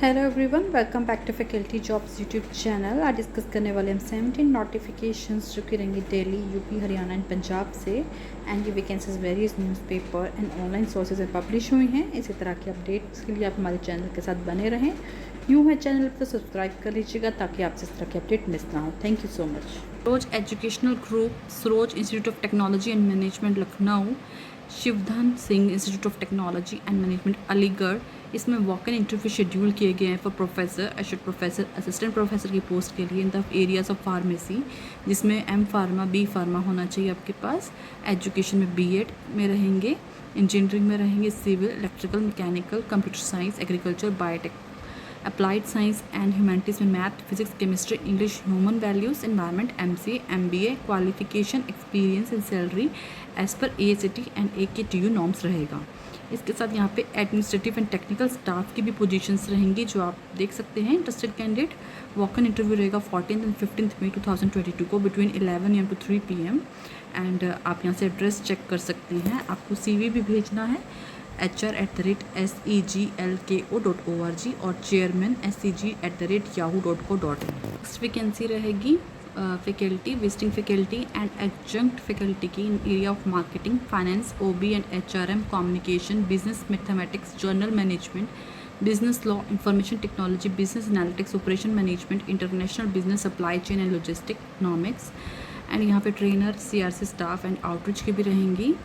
Hello everyone, welcome back to faculty jobs YouTube channel. आज discuss करने वाले हम 17 नोटिफिकेशंस जो कि रहेंगे दिल्ली, यूपी, हरियाणा एंड पंजाब से। एंड ये vacancies various newspaper and online sources में पब्लिश हुई हैं। इसी तरह की अपडेट्स के लिए आप हमारे चैनल के साथ बने रहें। न्यू है चैनल तो सब्सक्राइब कर लीजिएगा ताकि आपसे इस तरह की अपडेट मिस ना हो। Thank you so much. Saroj educational group, Saroj institute of technology and management Lucknow, Shivdhan Singh institute of technology and management Aligarh, इसमें वॉक इन इंटरव्यू शेड्यूल किए गए हैं for professor, associate professor, assistant professor की पोस्ट के लिए in the areas of pharmacy, जिसमें M pharma, B pharma होना चाहिए आपके पास। एजुकेशन में बीएड में रहेंगे, इंजीनियरिंग में रहेंगे, civil, electrical, mechanical, computer science, agriculture, biotech, applied science and humanities में math, physics, chemistry, English, human values, environment, MCA, MBA, qualification, experience and salary as per ACT and AKTU norms रहेगा। इसके साथ यहाँ पे administrative and technical staff की भी positions रहेंगी जो आप देख सकते हैं। Interested candidate, walk in interview रहेगा 14 एंड 15 मई 2022 को between 11 AM to 3 PM। And आप यहाँ से एड्रेस चेक कर सकते हैं। आपको CV भी भेजना है hr@seglko.org और चेयरमैन seg@yahoo.co.in। नेक्स्ट वैकेंसी रहेगी faculty, visiting faculty and adjunct faculty की in area of marketing, finance, OB and HRM, communication, business mathematics, general management, business law, information technology, business analytics, operation management, international business, supply chain and logistic, economics. And यहाँ पे trainer, CRC staff and outreach की भी रहेंगी।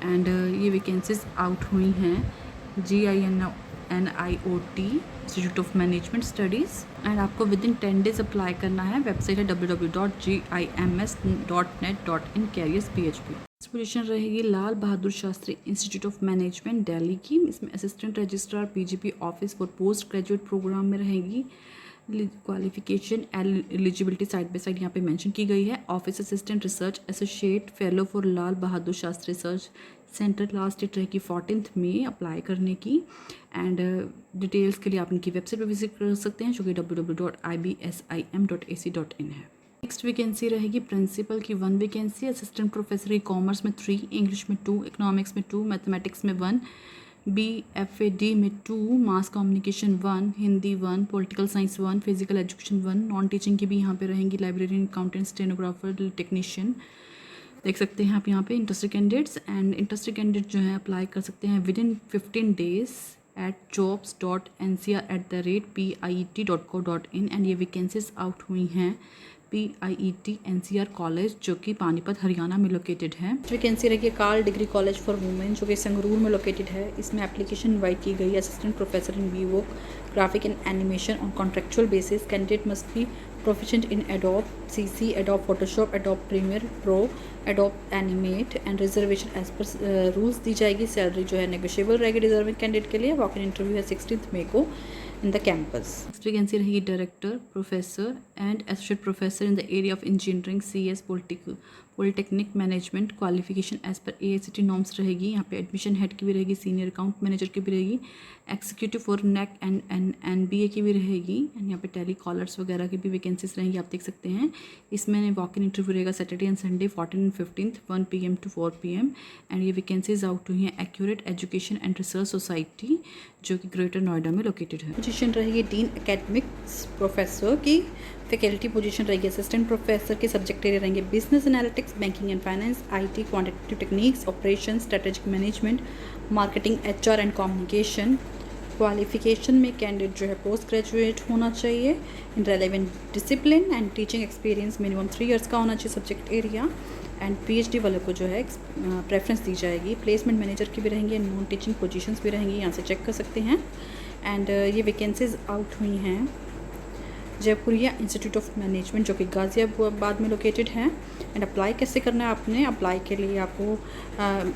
And ये vacancies out हुई हैं GINIOT institute of management studies. And आपको within 10 days apply करना है। वेबसाइट है www.gims.net.in कैरियर्स PHP। पोजीशन रहेगी Lal Bahadur Shastri institute of management Delhi की। इसमें assistant registrar PGP office for post graduate program में रहेगी। Qualification eligibility side by side यहाँ पे मेंशन की गई है। Office assistant, research associate fellow for Lal Bahadur Shastri research centre, last date रहेगी 14 मई अप्लाई करने की। एंड डिटेल्स के लिए आप इनकी वेबसाइट पर विजिट कर सकते हैं जो कि www.ibsim.ac.in है। नेक्स्ट वैकेंसी रहेगी प्रिंसिपल की 1 वैकेंसी, असिस्टेंट प्रोफेसर की कॉमर्स में 3, इंग्लिश में 2, इकोनॉमिक्स में 2, मैथमेटिक्स में 1, BFAD में 2, mass communication 1, Hindi 1, political science 1, physical education 1, non teaching की भी यहाँ पे रहेंगी, लाइब्रेरियन, अकाउंटेंट, स्टेनोग्राफर, टेक्नीशियन देख सकते हैं आप यहाँ पे। Interested candidates and interested candidate जो है अप्लाई कर सकते हैं with in 15 days at jobs.ncr@piet.co.in। And ये वैकेंसीज आउट हुई हैं PIET NCR कॉलेज जो कि पानीपत हरियाणा में लोकेटेड है। वैकेंसी रखी है Karl degree college for women जो कि संगरूर में लोकेटेड है। इसमें एप्लीकेशन इनवाइट की गई है assistant professor in VWOC, graphic and animation on contractual basis. Candidate must be proficient in Adobe CC, Adobe Photoshop, Adobe Premiere Pro, Adobe Animate and reservation as per rules दी जाएगी। Salary जो है negotiable रहेगी deserving candidate के लिए। Walk in interview है 16 मई को in the campus। Next vacancy रहेगी director, professor and associate professor in the area of engineering, CS, polytechnic management. Qualification as per AICTE norms रहेगी। यहाँ पे एडमिशन हेड की भी रहेगी, सीनियर अकाउंट मैनेजर की भी रहेगी, executive for NEC and NBA की भी रहेगी। एंड यहाँ पे टेली कॉलर्स वगैरह की भी वैकेंसीज रहेंगी, आप देख सकते हैं। इसमें वॉक इन इंटरव्यू रहेगा Saturday and Sunday 14 and 15, 1 PM to 4 PM। And ये वैकेंसीज आउट हुई हैं accurate education and research society जो कि ग्रेटर नोएडा में लोकेटेड है। पोजीशन रहेगी डीन एकेडमिक्स प्रोफेसर की। फैकल्टी पोजीशन रहेगी असिस्टेंट प्रोफेसर के। सब्जेक्ट एरिया रहेंगे business analytics, banking and finance, IT, quantitative techniques, operation, strategic management, marketing, HR and communication. Qualification में कैंडिडेट जो है पोस्ट ग्रेजुएट होना चाहिए इन relevant discipline and teaching experience minimum 3 years का होना चाहिए सब्जेक्ट एरिया। एंड PhD वालों को जो है प्रेफरेंस दी जाएगी। प्लेसमेंट मैनेजर की भी रहेंगी एंड नॉन टीचिंग पोजीशंस भी रहेंगी, यहाँ से चेक कर सकते हैं। एंड ये वैकेंसीज आउट हुई हैं जयपुरिया इंस्टीट्यूट ऑफ मैनेजमेंट जो कि गाज़ियाबाद में लोकेटेड है। एंड अप्लाई कैसे करना है आपने? अप्लाई के लिए आपको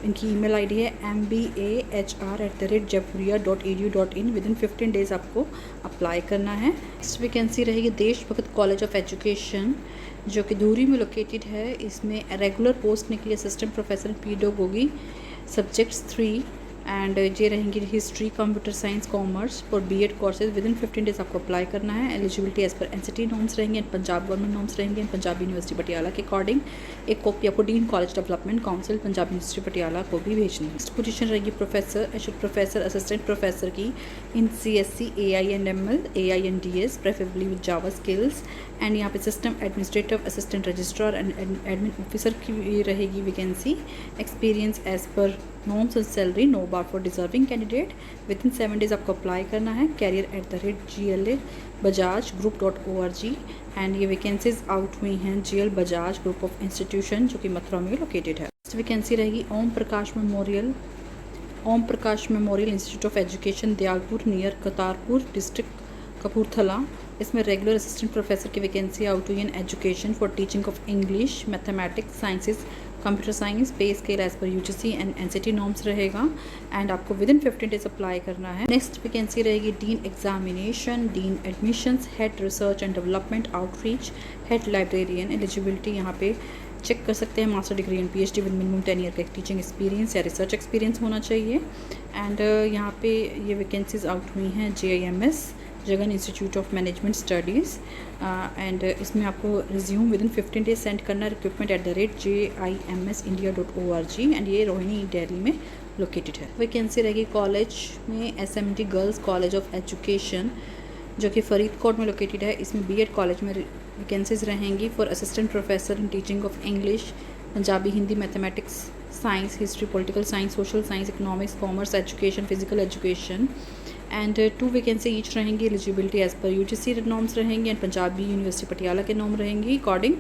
इनकी ईमेल ID है mbah@jaipuria.edu.in। विद इन 15 days आपको अप्लाई करना है। नेक्स्ट वैकेंसी रहेगी देशभक्त कॉलेज ऑफ एजुकेशन जो कि धूरी में लोकेटेड है। इसमें रेगुलर पोस्ट निकली assistant professor pedagogy, subjects 3, and ये रहेंगी history, computer science, commerce for BEd courses within 15 days आपको अप्लाई करना है। Eligibility as per NCT norms रहेंगे एंड पंजाब गवर्नमेंट नॉर्म्स रहेंगे एंड पंजाब यूनिवर्सिटी पटियाला के अकॉर्डिंग एक कॉपी आपको dean college development council Punjab university Patiala को भी भेजनी है। नेक्स्ट पोजीशन रहेगी professor, associate professor, assistant professor की इन CSC, AI&ML, AI&DS preferably with Java skills and यहाँ पे system administrative assistant registrar and admin officer की रहेगी vacancy. Experience as per norms and salary no bar for deserving candidate within 7 days आपको apply करना है। career@GLA Bajaj group.org and ये vacancies out हुई हैं GL Bajaj group of institution जो कि मथुरा में लोकेटेड है। नेक्स्ट वैकेंसी रहेगी Om Prakash memorial institute of education Dayalpur near Kartarpur district Kapurthala. इसमें रेगुलर असिस्टेंट प्रोफेसर की वैकेंसी आउट हुई in education for teaching of English, mathematics, sciences, computer science, pay scale as per UGC and NCT norms रहेगा and आपको within 15 days apply करना है। Next vacancy रहेगी dean examination, dean admissions, head research and development outreach, head librarian. Eligibility यहाँ पे check कर सकते हैं, master degree and PhD with minimum 10 year का टीचिंग एक्सपीरियंस या रिसर्च एक्सपीरियंस होना चाहिए। एंड यहाँ पे ये वैकेंसीज आउट हुई हैं JIMS Jagan institute of management studies and इसमें आपको resume with in 15 days send करना है। recruitment@JIMSindia.org एंड ये रोहिणी दिल्ली में लोकेटेड है। वैकेंसी रहेगी कॉलेज में SMD girls college of education जो कि फरीदकोट में लोकेटेड है। इसमें BEd कॉलेज में वैकेंसीज रहेंगी for assistant professor in teaching of English, Punjabi, Hindi, mathematics, science, history, political science, social science, economics, commerce, education, physical education and 2 vacancy each रहेंगी। Eligibility as per UGC norms रहेंगी and Punjabi university Patiala के norm रहेंगी according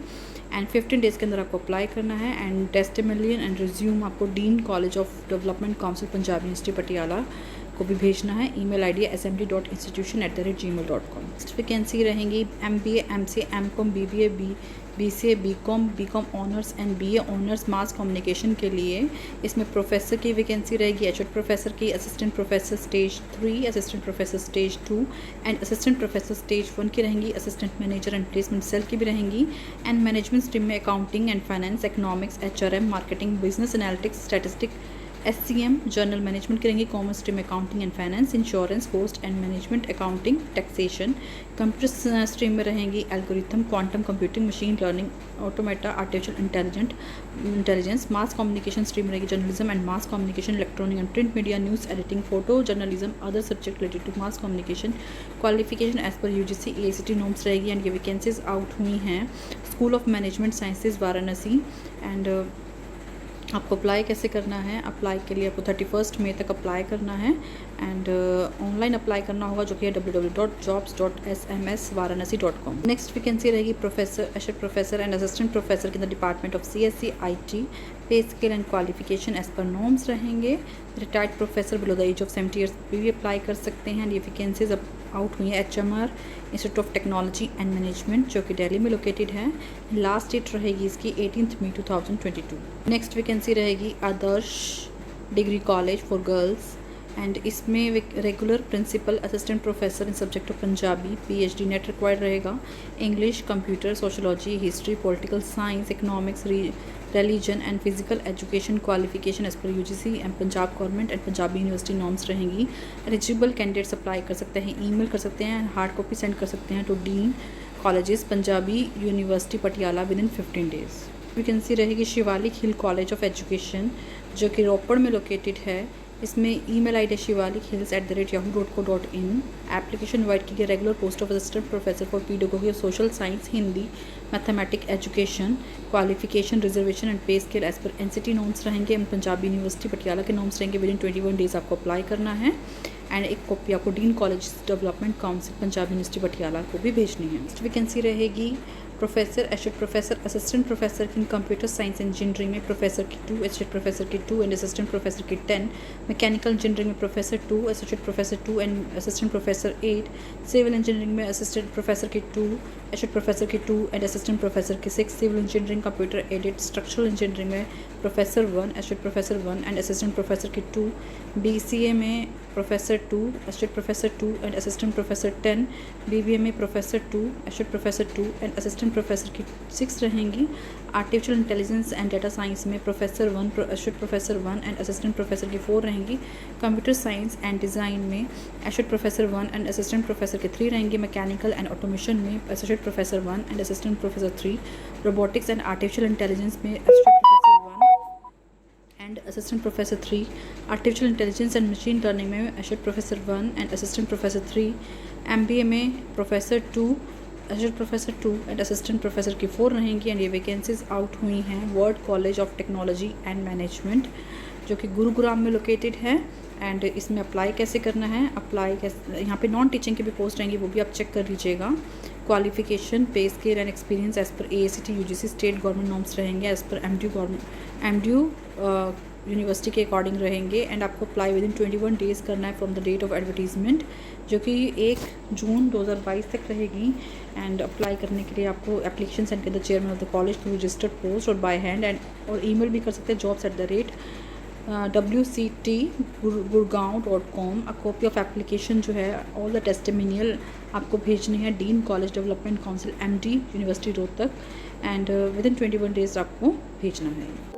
and 15 days के अंदर आपको apply करना है and testimonial and resume आपको dean college of development council Punjab university Patiala को भी भेजना है। Email ID assembly.institution@gmail.com। Next vacancy रहेंगी MBA, MCA, MCOM, BBA, BCA, BCom honours and BA honours mass communication के लिए। इसमें प्रोफेसर की वैकेंसी रहेगी, एसोसिएट प्रोफेसर की, assistant professor stage 3, assistant professor stage 2 and assistant professor stage 1 की रहेंगी। Assistant manager and placement cell की भी रहेंगी एंड मैनेजमेंट स्ट्रीम में accounting and finance, economics, HRM, marketing, business analytics, statistic, SCM, general management करेंगे। Commerce stream accounting and finance, insurance, post and management accounting, taxation. Computer stream में रहेंगी algorithm, quantum computing, machine learning, automata, artificial intelligence. Mass communication stream रहेगी journalism and mass communication, electronic and print media, news editing, photo journalism, other subject related to mass communication. Qualification as per UGC AICT norms रहेगी and ये vacancies out हुई हैं school of management sciences Varanasi and आपको apply कैसे करना है? Apply के लिए आपको 31 मई तक अप्लाई करना है एंड ऑनलाइन अप्लाई करना होगा जो कि है www.jobs.smsvaranasi.com। नेक्स्ट वैकेंसी रहेगी professor, associate professor and assistant professor के department of CSC IT। Pay scale and qualification as per norms रहेंगे। Retired professor below the age of 70 years भी अप्लाई कर सकते हैं। ये वैकेंसीज अब आउट हुई है HMR institute of technology and management जो कि दिल्ली में लोकेटेड है। लास्ट डेट रहेगी इसकी 18 मई 2022। नेक्स्ट वैकेंसी रहेगी Adarsh degree college for girls and इसमें regular principal assistant professor in subject of Punjabi, PhD net required रहेगा। English, computer, sociology, history, political science, economics, religion and physical education. Qualification as per UGC and Punjab government and Punjabi university norms रहेंगी। Eligible candidates apply कर सकते हैं, email कर सकते हैं, hard copy send कर सकते हैं to dean colleges Punjabi university Patiala within 15 days. Vacancy रहेगी Shivalik hill college of education जो कि रोपड़ में लोकेटेड है। इसमें email ID shivalik.hills@yahoo.co.in। Application invite की गई regular post of assistant professor for pedagogy of social science, Hindi, mathematics, education. Qualification, reservation and pay scale as per NCT norms रहेंगे and Punjabi university Patiala के norms रहेंगे। विद इन 21 डेज आपको apply करना है and एक copy आपको dean college development council Punjab university Patiala को भी भेजनी है। नेक्स्ट वैकेंसी रहेगी professor, associate professor, assistant professor in computer science engineering में प्रोफेसर की 2, एसोसिएट प्रोफेसर की 2 एंड असिस्टेंट प्रोफेसर की 10। मैकेनिकल इंजीनियरिंग में professor 2, associate professor 2 and assistant professor 8। Civil engineering में असिस्टेंट प्रोफेसर की 2, एसोसिएट प्रोफेसर की 2 and assistant professor की 6। Civil engineering, computer aided, structural engineering में professor 1, associate professor 1 and assistant professor की 2। BCA में professor 2, associate professor 2 and assistant professor 10। BBA में professor 2, associate professor 2 and assistant assistant professor की 6 रहेंगी। Artificial intelligence and data science में professor 1 associate professor 1 and assistant professor की 4 रहेंगी। Computer science and design में associate professor 1 and assistant professor के 3 रहेंगे। Mechanical and automation में associate professor 1 and assistant professor 3। Robotics and artificial intelligence में associate professor 1 and assistant professor 3। Artificial intelligence and machine learning में associate professor 1 and assistant professor 3। MBA में professor 2 associate professor 2 and assistant professor की 4 रहेंगी। And ये vacancies out हुई हैं world college of technology and management जो कि गुरुग्राम में लोकेटेड है। एंड इसमें अप्लाई कैसे करना है, अप्लाई कैसे, यहाँ पे नॉन टीचिंग की भी पोस्ट रहेंगी, वो भी आप चेक कर लीजिएगा। Qualification, pay scale and experience as per AICTE UGC state government norms रहेंगे, एज़ पर MDU यूनिवर्सिटी के अकॉर्डिंग रहेंगे। एंड आपको अप्लाई विद इन 21 डेज़ करना है from the date of advertisement जो कि 1 जून 2022 तक रहेगी। एंड अप्लाई करने के लिए आपको एप्लीकेशन सेंड कर the chairman of the college to registered post और बाय हैंड एंड और ईमेल भी कर सकते हैं jobs@wct.gurgaon.com। A copy of application जो है ऑल द टेस्टिमोनियल आपको भेजने हैं dean college development council MD university Rohtak. And with in 21 days आपको भेजना है।